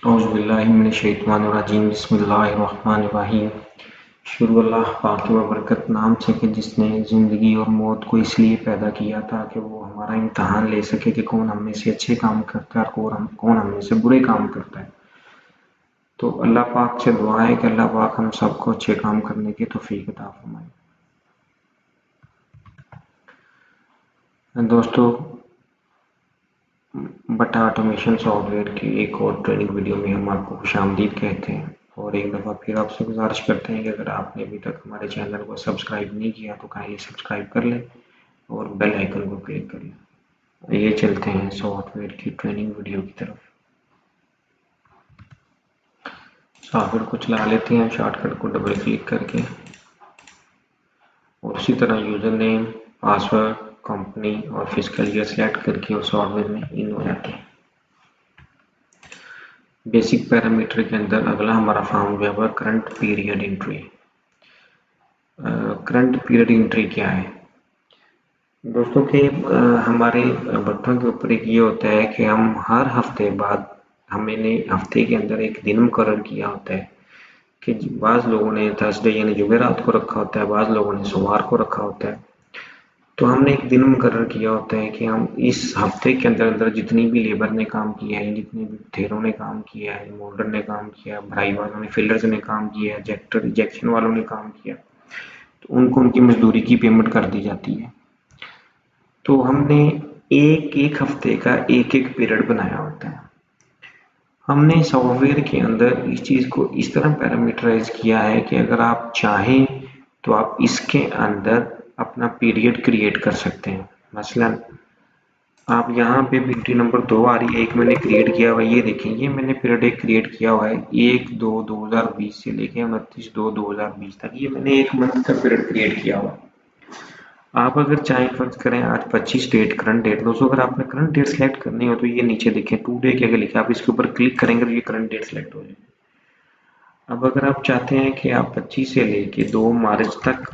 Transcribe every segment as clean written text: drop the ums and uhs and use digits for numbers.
औज़ुबिल्लाहिमिनश्शैतानिर्रजीम बिस्मिल्लाहिर्रहमानिर्रहीम। शुरू अल्लाह पाक की बरकत नाम से कि जिसने ज़िंदगी और मौत को इसलिए पैदा किया था कि वो हमारा इम्तहान ले सके कि कौन हम में से अच्छे काम करता है और कौन हम में से बुरे काम करता है। तो अल्लाह पाक से दुआ है कि अल्लाह पाक हम सबको अच्छे काम करने की तौफीक अता फरमाए। दोस्तों, बटा ऑटोमेशन सॉफ्टवेयर की एक और ट्रेनिंग वीडियो में हम आपको खुशामदीद कहते हैं और एक दफ़ा फिर आपसे गुजारिश करते हैं कि अगर आपने अभी तक हमारे चैनल को सब्सक्राइब नहीं किया तो काइंडली सब्सक्राइब कर लें और बेल आइकन को क्लिक कर लें। ये चलते हैं सॉफ्टवेयर की ट्रेनिंग वीडियो की तरफ। सॉफ्टवेयर को चला लेते हैं शॉर्टकट को डबल क्लिक करके और उसी तरह यूज़र नेम, पासवर्ड, कंपनी और फिजिकल ईयर सेलेक्ट करके उस सॉफ्टवेयर में इन हो जाते हैं। बेसिक पैरामीटर के अंदर अगला हमारा फॉर्म जो है current period entry. Current period entry क्या है दोस्तों के हमारे बच्चों के ऊपर एक ये होता है कि हम हर हफ्ते बाद हमने हफ्ते के अंदर एक दिन मुकर्रर किया होता है कि बाज़ लोगों ने थर्सडे यानी जुमेरात को रखा होता है, बाज़ लोगों ने सोमवार को रखा होता है। तो हमने एक दिन मुकर्रर किया होता है कि हम इस हफ्ते के अंदर अंदर जितनी भी लेबर ने काम किया है, जितने भी ठेरों ने काम किया है, मोल्डर ने काम किया है, भराई वालों ने, फिलर्स ने काम किया है, जेक्टर रिजेक्शन वालों ने काम किया, तो उनको उनकी मजदूरी की पेमेंट कर दी जाती है। तो हमने एक एक हफ्ते का एक एक पीरियड बनाया होता है। हमने सॉफ्टवेयर के अंदर इस चीज़ को इस तरह पैरामीटराइज किया है कि अगर आप चाहें तो आप इसके अंदर अपना पीरियड क्रिएट कर सकते हैं। मसलन आप यहाँ पे एंट्री नंबर 2 आ रही है, एक मैंने क्रिएट किया हुआ है, ये देखें, ये मैंने पीरियड एक क्रिएट किया हुआ है 1/2/2020 से लेके 29/2/2020 तक। ये मैंने एक मंथ का पीरियड क्रिएट किया हुआ है। आप अगर चाहें फर्ज करें आज 25 डेट करंट डेट, दोस्तों अगर आपने करंट डेट सेलेक्ट करनी हो तो ये नीचे देखें टू डे के आगे लिखा, आप इसके ऊपर क्लिक करेंगे तो ये करंट डेट सेलेक्ट हो जाएगी। अब अगर आप चाहते हैं कि आप 25 से लेके 2 मार्च तक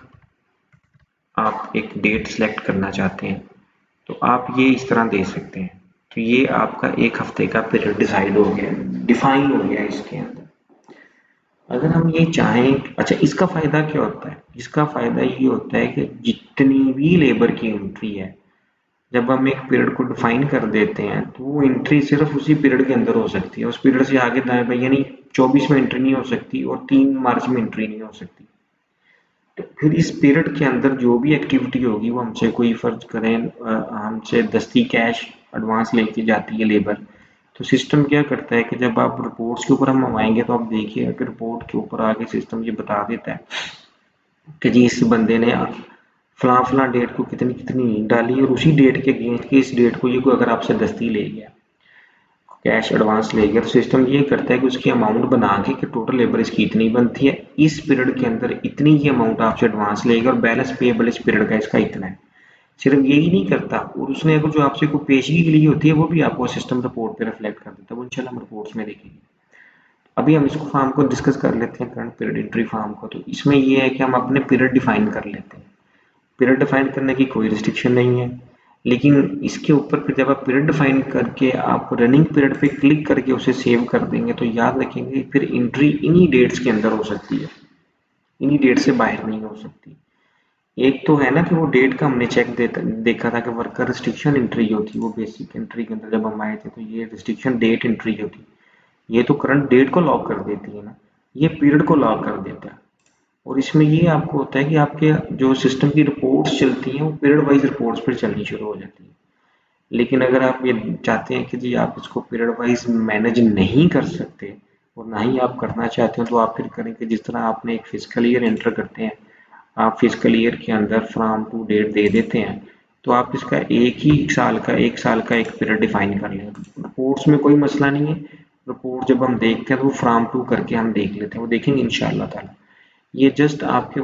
आप एक डेट सेलेक्ट करना चाहते हैं तो आप ये इस तरह दे सकते हैं। तो ये आपका एक हफ्ते का पीरियड डिसाइड हो गया, डिफाइन हो गया इसके अंदर। अगर हम ये चाहें, अच्छा इसका फ़ायदा क्या होता है? इसका फ़ायदा ये होता है कि जितनी भी लेबर की एंट्री है, जब हम एक पीरियड को डिफाइन कर देते हैं तो वो एंट्री सिर्फ उसी पीरियड के अंदर हो सकती है। उस पीरियड से आगे दाएं बाएं यानी 24 में एंट्री नहीं हो सकती और 3 मार्च में एंट्री नहीं हो सकती। तो फिर इस पीरियड के अंदर जो भी एक्टिविटी होगी वो हमसे कोई फर्ज करें हमसे दस्ती कैश एडवांस लेके जाती है लेबर, तो सिस्टम क्या करता है कि जब आप रिपोर्ट्स के ऊपर हम आएंगे तो आप देखिए कि रिपोर्ट के ऊपर आगे सिस्टम ये बता देता है कि जी इस बंदे ने फलां फलां डेट को कितनी कितनी नींद डाली और उसी डेट के अगेंस्ट की इस डेट को ये कोई अगर आपसे दस्ती ले गया, कैश एडवांस ले गया, तो सिस्टम ये करता है कि उसकी अमाउंट बना के कि टोटल लेबर इसकी इतनी बनती है, इस पीरियड के अंदर इतनी ही अमाउंट आपसे एडवांस लेगा और बैलेंस पेएबल इस पीरियड का इसका इतना है। सिर्फ यही नहीं करता और उसने अगर जो आपसे कोई पेशगी के लिए होती है वो भी आपको सिस्टम रिपोर्ट पे रिफ्लेक्ट कर देता है। वो इंशाल्लाह हम रिपोर्ट्स में देखेंगे। अभी हम इसको फॉर्म को डिस्कस कर लेते हैं, करंट पीरियड एंट्री फॉर्म को। तो इसमें ये है कि हम अपने पीरियड डिफाइन कर लेते हैं। पीरियड डिफाइन करने की कोई रिस्ट्रिक्शन नहीं है, लेकिन इसके ऊपर फिर जब आप पीरियड डिफाइन करके आप रनिंग पीरियड पे क्लिक करके उसे सेव कर देंगे तो याद रखेंगे फिर एंट्री इन्हीं डेट्स के अंदर हो सकती है, इन्हीं डेट से बाहर नहीं हो सकती। एक तो है ना कि वो डेट का हमने चेक देखा था कि वर्कर रिस्ट्रिक्शन एंट्री जो थी वो बेसिक एंट्री के अंदर जब हम आए थे तो ये रिस्ट्रिक्शन डेट एंट्री जो थी ये तो करंट डेट को लॉक कर देती है ना, ये पीरियड को लॉक कर देता है। और इसमें ये आपको होता है कि आपके जो सिस्टम की रिपोर्ट्स चलती हैं वो पीरियड वाइज रिपोर्ट्स फिर चलनी शुरू हो जाती है। लेकिन अगर आप ये चाहते हैं कि जी आप इसको पीरियड वाइज मैनेज नहीं कर सकते और ना ही आप करना चाहते हो तो आप फिर करें कि जिस तरह आपने एक फिजिकल ईयर एंटर करते हैं, आप फिजिकल ईयर के अंदर फ्रॉम टू डेट दे देते हैं, तो आप इसका एक साल का एक पीरियड डिफाइन कर लें। रिपोर्ट्स में कोई मसला नहीं है, रिपोर्ट जब हम देखते हैं तो वो फ्रॉम टू करके हम देख लेते हैं, वो देखेंगे इंशाल्लाह ताला। ये जस्ट आपके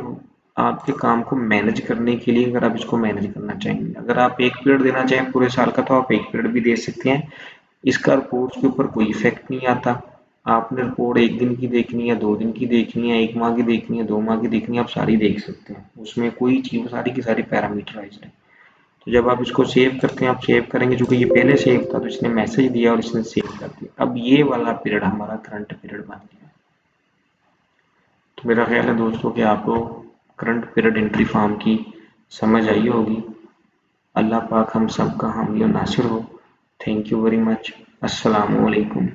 आपके काम को मैनेज करने के लिए, अगर आप इसको मैनेज करना चाहेंगे, अगर आप एक पीरियड देना चाहें पूरे साल का तो आप एक पीरियड भी दे सकते हैं। इसका रिपोर्ट्स के ऊपर कोई इफेक्ट नहीं आता। आपने रिपोर्ट एक दिन की देखनी है, 2 दिन की देखनी है, 1 माह की देखनी है, 2 माह की देखनी है, आप सारी देख सकते हैं। उसमें कोई चीज़ सारी की सारी पैरामीटराइज्ड है। तो जब आप इसको सेव करते हैं, आप सेव करेंगे, चूंकि ये पहले सेव था तो इसने मैसेज दिया और इसने सेव कर दिया। अब ये वाला पीरियड हमारा करंट पीरियड बन गया। तो मेरा ख्याल है दोस्तों कि आपको करंट पीरियड एंट्री फॉर्म की समझ आई होगी। अल्लाह पाक हम सब का हामी और नासिर हो। Thank you very much. अस्सलामु अलैकुम।